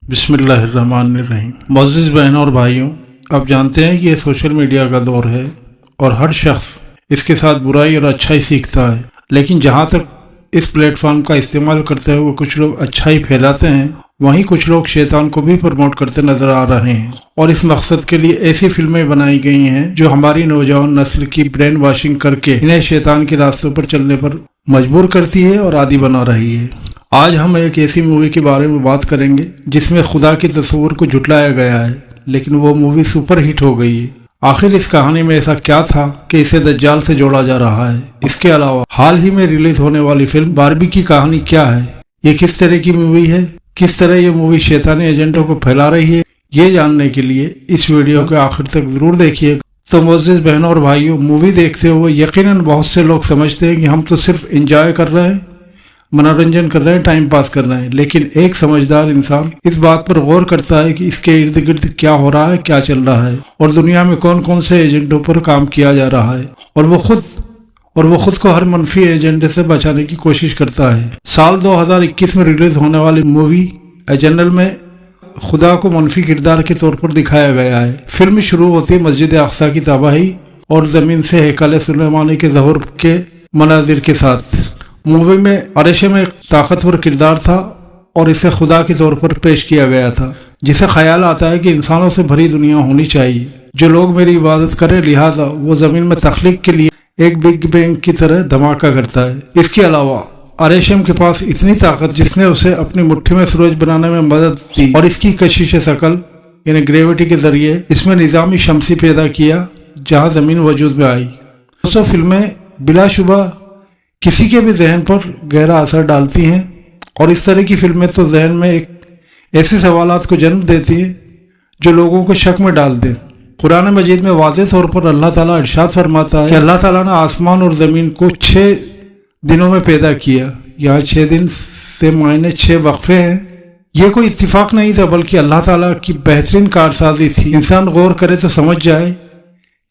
बिस्मिल्लाहिर्रहमानिर्रहीम। मुअज़्ज़िज़ बहनों और भाइयों, आप जानते हैं कि ये सोशल मीडिया का दौर है और हर शख्स इसके साथ बुराई और अच्छाई सीखता है, लेकिन जहाँ तक इस प्लेटफॉर्म का इस्तेमाल करते हुए कुछ लोग अच्छाई फैलाते हैं, वहीं कुछ लोग शैतान को भी प्रमोट करते नजर आ रहे हैं और इस मकसद के लिए ऐसी फिल्में बनाई गई हैं जो हमारी नौजवान नस्ल की ब्रेन वॉशिंग करके इन्हें शैतान के रास्तों पर चलने पर मजबूर करती है और आदी बना रही है। आज हम एक ऐसी मूवी के बारे में बात करेंगे जिसमें खुदा के तस्वुर को झुटलाया गया है, लेकिन वो मूवी सुपर हिट हो गई है। आखिर इस कहानी में ऐसा क्या था कि इसे दज्जाल से जोड़ा जा रहा है? इसके अलावा हाल ही में रिलीज होने वाली फिल्म बारबी की कहानी क्या है? ये किस तरह की मूवी है? किस तरह ये मूवी शैतानी एजेंटों को फैला रही है? ये जानने के लिए इस वीडियो को आखिर तक जरूर देखिए। तो मुअज़्ज़िज़ बहनों और भाइयों, मूवी देखते हुए यकीनन बहुत से लोग समझते हैं कि हम तो सिर्फ एंजॉय कर रहे हैं, मनोरंजन कर रहे हैं, टाइम पास कर रहे हैं, लेकिन एक समझदार इंसान इस बात पर गौर करता है कि इसके इर्द गिर्द क्या हो रहा है, क्या चल रहा है और दुनिया में कौन कौन से एजेंटों पर काम किया जा रहा है, और वो खुद को हर मनफी एजेंडे से बचाने की कोशिश करता है। साल 2021 में रिलीज होने वाली मूवी एजेंडल में खुदा को मनफी किरदार के तौर पर दिखाया गया है। फिल्म शुरू होती है मस्जिद अक्सा की तबाही और जमीन से हैकल सुलेमानी के ज़हूर के मनाजिर के साथ। मूवी में अरेशम एक ताकतवर किरदार था और इसे खुदा के तौर पर पेश किया गया था, जिसे ख्याल आता है कि इंसानों से भरी दुनिया होनी चाहिए, जो लोग मेरी इबादत करें, लिहाजा वो ज़मीन में तख्लीक के लिए एक बिग बैंग की तरह धमाका करता है। इसके अलावा अरेशम के पास इतनी ताकत जिसने उसे अपनी मुट्ठी में सूरज बनाने में मदद दी और इसकी कशिश शकल यानी ग्रेविटी के जरिए इसमें निज़ामी शमसी पैदा किया जहां ज़मीन वजूद में आई। दोस्तों, फिल्में बिलाशुबा किसी के भी जहन पर गहरा असर डालती हैं और इस तरह की फिल्में तो जहन में एक ऐसे सवालात को जन्म देती है जो लोगों को शक में डाल दे। कुरान मजीद में वाज़ेह तौर पर अल्लाह ताला इरशाद फरमाता है कि अल्लाह ताला ने आसमान और ज़मीन को 6 दिनों में पैदा किया। यहाँ 6 दिन से मायने 6 वक्फे हैं। ये कोई इत्तिफाक नहीं था, बल्कि अल्लाह ताला की बेहतरीन कारसाजी थी। इंसान गौर करे तो समझ जाए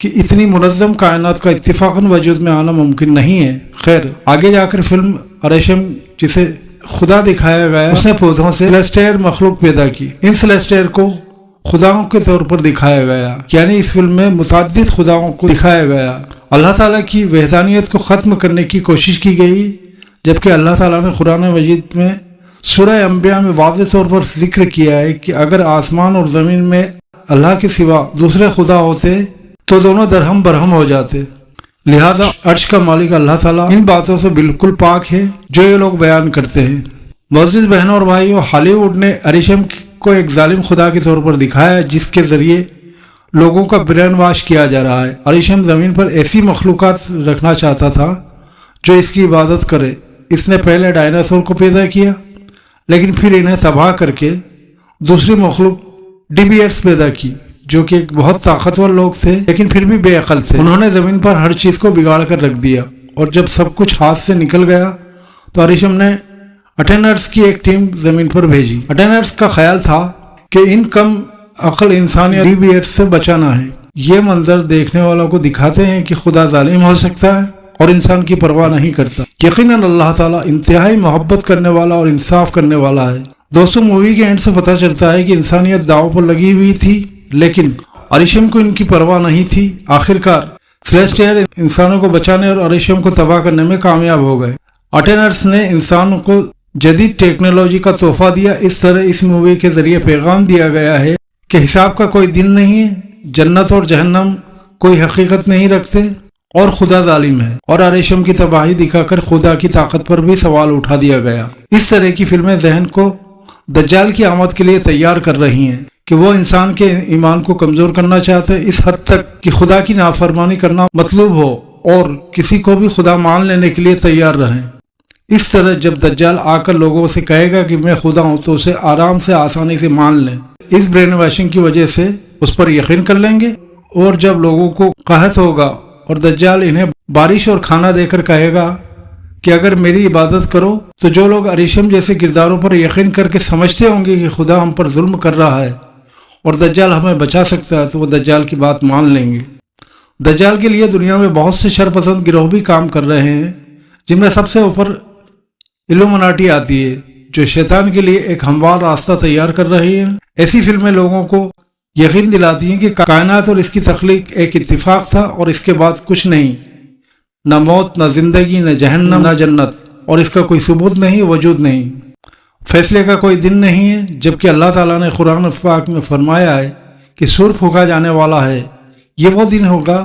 कि इतनी मुनज़्ज़म कायनात का इत्तिफाकन वजूद में आना मुमकिन नहीं है। खैर, आगे जाकर फिल्म अरेशम जिसे खुदा दिखाया गया, उसने पौधों से सेलेस्टियल मखलूक पैदा की। इन सेलेस्टियल को खुदाओं के तौर पर दिखाया गया, यानी इस फिल्म में मुताद्दिद खुदाओं को दिखाया गया। अल्लाह ताला की वहदानियत को ख़त्म करने की कोशिश की गई, जबकि अल्लाह ताला ने कुरान मजीद में सूरह अंबिया में वाज़ेह तौर पर जिक्र किया है कि अगर आसमान और ज़मीन में अल्लाह के सिवा दूसरे खुदा होते तो दोनों दरहम बरहम हो जाते। लिहाजा अर्श का मालिक अल्लाह ताला इन बातों से बिल्कुल पाक है जो ये लोग बयान करते हैं। मुअज़्ज़िज़ बहनों और भाइयों, हॉलीवुड ने अरेशम को एक जालिम खुदा के तौर पर दिखाया जिसके जरिए लोगों का ब्रेन वॉश किया जा रहा है। अरेशम ज़मीन पर ऐसी मखलूक़ात रखना चाहता था जो इसकी इबादत करे। इसने पहले डायनासोर को पैदा किया, लेकिन फिर इन्हें तबाह करके दूसरी मखलूक डिबियर्स पैदा की, जो कि एक बहुत ताकतवर लोग थे लेकिन फिर भी बेअकल थे। उन्होंने ज़मीन पर हर चीज़ को बिगाड़ कर रख दिया और जब सब कुछ हाथ से निकल गया तो अरेशम ने अटेनर्स की एक टीम ज़मीन पर भेजी। अटेनर्स का ख्याल था कि इन कम अकल इंसानी डिबियर्स से बचाना है। ये मंजर देखने वालों को दिखाते हैं कि खुदा जालिम हो सकता है और इंसान की परवाह नहीं करता। यकीनन अल्लाह ताला इंतहाई मोहब्बत करने वाला और इंसाफ करने वाला है। दोस्तों, मूवी के एंड से पता चलता है कि इंसानियत दांव पर लगी हुई थी, लेकिन अरेशम को इनकी परवाह नहीं थी। आखिरकार सेलेस्टियल इंसानों को बचाने और अरेशम को तबाह करने में कामयाब हो गए। अटेनर्स ने इंसानों को जदीद टेक्नोलॉजी का तोहफा दिया। इस तरह इस मूवी के जरिए पैगाम दिया गया है कि हिसाब का कोई दिन नहीं है, जन्नत और जहन्नम कोई हकीकत नहीं रखते और खुदा जालिम है। और अरेशम की तबाही दिखाकर खुदा की ताकत पर भी सवाल उठा दिया गया। इस तरह की फिल्में जहन को दज्जाल की आमद के लिए तैयार कर रही हैं कि वो इंसान के ईमान को कमजोर करना चाहते हैं इस हद तक कि खुदा की नाफरमानी करना मतलूब हो और किसी को भी खुदा मान लेने के लिए तैयार रहें। इस तरह जब दज्जाल आकर लोगों से कहेगा कि मैं खुदा हूं तो उसे आराम से आसानी से मान लें। इस ब्रेन वॉशिंग की वजह से उस पर यकीन कर लेंगे और जब लोगों को कहत होगा और दज्जाल इन्हें बारिश और खाना देकर कहेगा कि अगर मेरी इबादत करो, तो जो लोग अरेशम जैसे किरदारों पर यकीन करके समझते होंगे कि खुदा हम पर जुल्म कर रहा है और दज्जाल हमें बचा सकता है, तो वो दज्जाल की बात मान लेंगे। दज्जाल के लिए दुनिया में बहुत से शरपसंद गिरोह भी काम कर रहे हैं, जिनमें सबसे ऊपर इल्यूमिनाटी आती है, جو شیطان کے لیے ایک ہموار راستہ تیار کر رہی ہیں۔ ایسی فلمیں لوگوں کو یقین دلاتی ہیں کہ کائنات اور اس کی تخلیق ایک اتفاق تھا اور اس کے بعد کچھ نہیں، نہ موت، نہ زندگی، نہ جہنم، نہ جنت، اور اس کا کوئی ثبوت نہیں، وجود نہیں، فیصلے کا کوئی دن نہیں ہے، جبکہ اللہ تعالیٰ نے قرآن پاک میں فرمایا ہے کہ سور پھونکا جانے والا ہے، یہ وہ دن ہوگا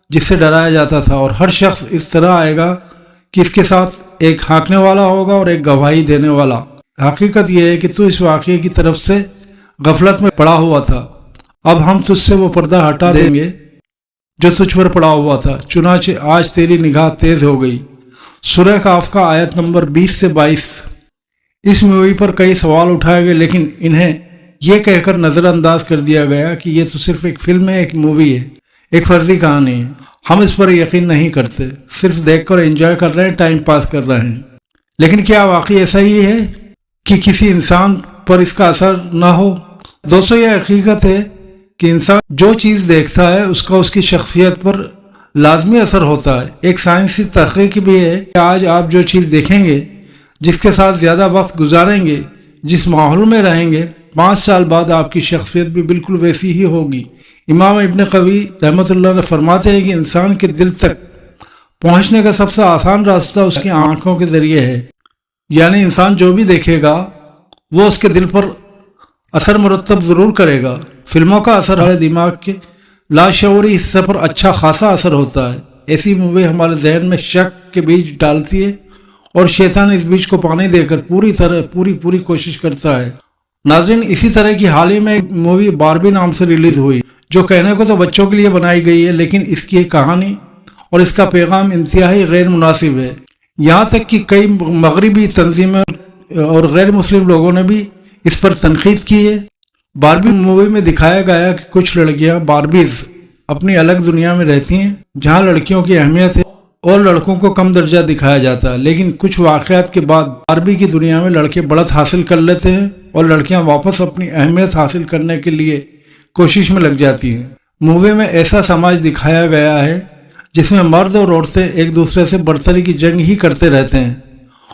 جس سے ڈرایا جاتا تھا، اور ہر شخص اس طرح آئے گا کہ اس کے ساتھ ایک ہانکنے والا ہوگا اور ایک گواہی دینے والا۔ حقیقت یہ ہے کہ تو اس واقعے کی طرف سے غفلت میں پڑا ہوا تھا، اب ہم تجھ سے وہ پردہ ہٹا دیں گے جو تجھ پر پڑا ہوا تھا، چنانچہ آج تیری نگاہ تیز ہو گئی۔ سورہ کاف کا آیت نمبر 20 سے 22۔ اس مووی پر کئی سوال اٹھائے گئے، لیکن انہیں یہ کہہ کر نظر انداز کر دیا گیا کہ یہ تو صرف ایک فلم ہے، ایک مووی ہے، ایک فرضی کہانی ہے، ہم اس پر یقین نہیں کرتے، صرف دیکھ کر انجوائے کر رہے ہیں، ٹائم پاس کر رہے ہیں۔ لیکن کیا واقعی ایسا ہی ہے کہ کسی انسان پر اس کا اثر نہ ہو؟ دوستو، یہ حقیقت ہے کہ انسان جو چیز دیکھتا ہے اس کا اس کی شخصیت پر لازمی اثر ہوتا ہے۔ ایک سائنسی تحقیق بھی ہے کہ آج آپ جو چیز دیکھیں گے، جس کے ساتھ زیادہ وقت گزاریں گے، جس ماحول میں رہیں گے، 5 سال بعد آپ کی شخصیت بھی بالکل ویسی ہی ہوگی۔ امام ابن قوی رحمۃ اللہ نے فرماتے ہیں کہ انسان کے دل تک پہنچنے کا سب سے آسان راستہ اس کی آنکھوں کے ذریعے ہے، یعنی انسان جو بھی دیکھے گا وہ اس کے دل پر اثر مرتب ضرور کرے گا۔ فلموں کا اثر ہمارے دماغ کے لاشعوری حصے پر اچھا خاصا اثر ہوتا ہے۔ ایسی مووی ہمارے ذہن میں شک کے بیج ڈالتی ہے اور شیطان اس بیج کو پانی دے کر پوری کوشش کرتا ہے۔ ناظرین، اسی طرح کی حال ہی میں ایک مووی باربی نام سے ریلیز ہوئی، جو کہنے کو تو بچوں کے لیے بنائی گئی ہے، لیکن اس کی کہانی اور اس کا پیغام انتہائی غیر مناسب ہے۔ یہاں تک کہ کئی مغربی تنظیمیں اور غیر مسلم لوگوں نے بھی اس پر تنقید کی ہے۔ باربی مووی میں دکھایا گیا کہ کچھ لڑکیاں باربیز اپنی الگ دنیا میں رہتی ہیں جہاں لڑکیوں کی اہمیت ہے اور لڑکوں کو کم درجہ دکھایا جاتا ہے، لیکن کچھ واقعات کے بعد باربی کی دنیا میں لڑکے بڑھت حاصل کر لیتے ہیں اور لڑکیاں واپس اپنی اہمیت حاصل کرنے کے لیے کوشش میں لگ جاتی ہیں۔ مووی میں ایسا سماج دکھایا گیا ہے جس میں مرد اور عورتیں ایک دوسرے سے برتری کی جنگ ہی کرتے رہتے ہیں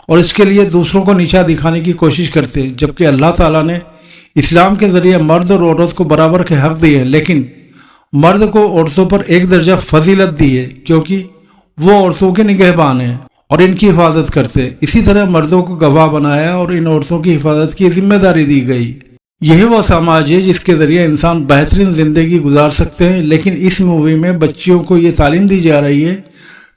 اور اس کے لیے دوسروں کو نیچا دکھانے کی کوشش کرتے ہیں، جبکہ اللہ تعالیٰ نے اسلام کے ذریعے مرد اور عورت کو برابر کے حق دیے ہیں، لیکن مرد کو عورتوں پر ایک درجہ فضیلت دی ہے کیونکہ وہ عورتوں کے نگہبان ہیں اور ان کی حفاظت کرتے ہیں۔ اسی طرح مردوں کو گواہ بنایا اور ان عورتوں کی حفاظت کی ذمہ داری دی گئی۔ یہی وہ سماج ہے جس کے ذریعے انسان بہترین زندگی گزار سکتے ہیں، لیکن اس مووی میں بچیوں کو یہ تعلیم دی جا رہی ہے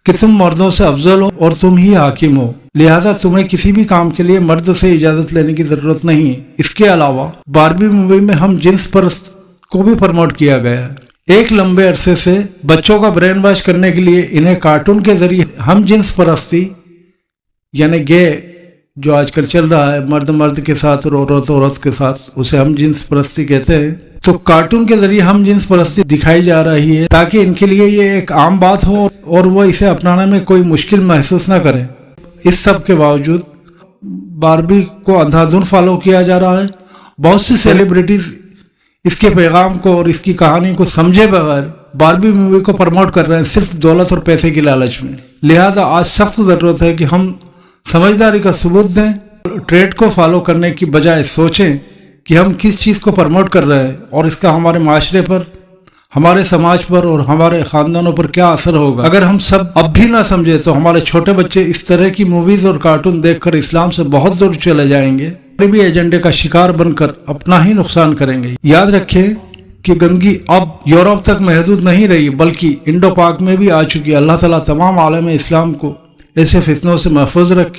کہ تم مردوں سے افضل ہو اور تم ہی حاکم ہو، لہذا تمہیں کسی بھی کام کے لیے مرد سے اجازت لینے کی ضرورت نہیں ہے۔ اس کے علاوہ باربی مووی میں ہم جنس پرست کو بھی پروموٹ کیا گیا ہے۔ ایک لمبے عرصے سے بچوں کا برین واش کرنے کے لیے انہیں کارٹون کے ذریعے ہم جنس پرستی یعنی گے جو آج کل چل رہا ہے، مرد کے ساتھ اور عورت کے ساتھ، اسے ہم جنس پرستی کہتے ہیں، تو کارٹون کے ذریعے ہم جنس پرستی دکھائی جا رہی ہے تاکہ ان کے لیے یہ ایک عام بات ہو اور وہ اسے اپنانے میں کوئی مشکل محسوس نہ کریں۔ اس سب کے باوجود باربی کو اندھا دھن فالو کیا جا رہا ہے۔ بہت سی سیلیبریٹیز اس کے پیغام کو اور اس کی کہانی کو سمجھے بغیر باربی مووی کو پروموٹ کر رہے ہیں، صرف دولت اور پیسے کی لالچ میں۔ لہذا آج سخت ضرورت ہے کہ ہم سمجھداری کا ثبوت دیں، ٹریڈ کو فالو کرنے کی بجائے سوچیں کہ ہم کس چیز کو پروموٹ کر رہے ہیں اور اس کا ہمارے معاشرے پر، ہمارے سماج پر اور ہمارے خاندانوں پر کیا اثر ہوگا۔ اگر ہم سب اب بھی نہ سمجھے تو ہمارے چھوٹے بچے اس طرح کی موویز اور کارٹون دیکھ کر اسلام سے بہت دور چلے جائیں گے، بھی ایجنڈے کا شکار بن کر اپنا ہی نقصان کریں گے۔ یاد رکھیں کہ گندگی اب یورپ تک محدود نہیں رہی بلکہ انڈو پاک میں بھی آ چکی ہے۔ اللہ تعالیٰ تمام عالم اسلام کو ایسے فتنوں سے محفوظ رکھے۔